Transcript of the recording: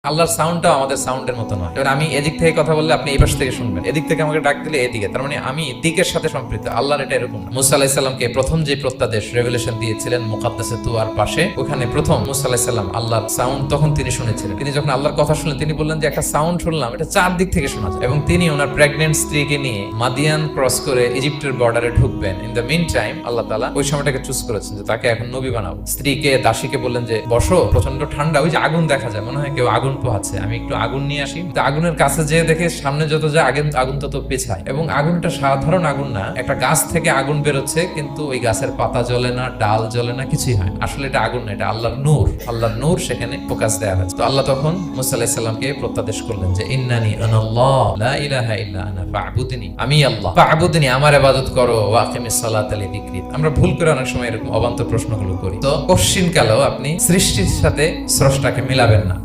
আল্লাহর সাউন্ডটা আমাদের সাউন্ডের মতো নয়। এবার আমি এদিক থেকে কথা বললে আপনি এই পাশ থেকে শুনবেন, এদিক থেকে আমাকে ডাক দিলে এদিকে, তার মানে আমি দিকের সাথে সম্পৃক্ত। আল্লাহর এটা এরকম না। মুসা আলাইহিস সালামকে প্রথম যে প্রত্যাদেশ রেভেলেশন দিয়েছিলেন মুকাদ্দাসে তুয়ার পাশে, ওখানে প্রথম মুসা আলাইহিস সালাম আল্লাহর সাউন্ড তখন তিনি শুনেছিলেন। তিনি যখন আল্লাহর কথা শুনলেন তিনি বললেন যে একটা সাউন্ড শুনলাম, এটা চারদিক থেকে শোনা যায়। এবং তিনি ওনার প্রেগন্যান্ট স্ত্রীকে নিয়ে মাদিয়ান ক্রস করে ইজিপ্টের বর্ডারে ঢুকবেন। ইন দ্য মিন টাইম আল্লাহ তাআলা ওই সময়টাকে চুজ করেছেন যে তাকে এখন নবী বানাবো। স্ত্রীকে দাসীকে বললেন যে বসো, প্রচন্ড ঠান্ডা, ওই যে আগুন দেখা যায়, মনে হয় কেউ আগুন পোহাচ্ছে, আমি একটু আগুন নিয়ে আসি। আগুনের কাছে যেয়ে দেখে সামনে যত যায় আগুন তত পেছায়। এবং আগুনটা সাধারণ আগুন না, একটা গাছ থেকে আগুন বেরোচ্ছে, কিন্তু ওই গাছের পাতা জ্বলে না, ডাল জ্বলে না, কিছুই হয় না। আসলে এটা আগুন না, এটা আল্লাহর নূর। আল্লাহর নূর সেখানে ফোকাস দেয়া হয়েছে। তো আল্লাহ তখন মুসা আলাইহিস সালামকে প্রত্যাদেশ করলেন যে ইন্নানি আনাল্লাহ লা ইলাহা ইল্লা আনা ফা'বুদনি, আমি আল্লাহ, ফা'বুদনি, আমার ইবাদত করো, ওয়া আকিমিস সালাতা লিযিকরি। আমরা ভুল করে অনেক সময় এরকম অবান্তর প্রশ্নগুলো করি। তো কোশ্চিন কালেও আপনি সৃষ্টির সাথে স্রষ্টাকে মিলাবেন না।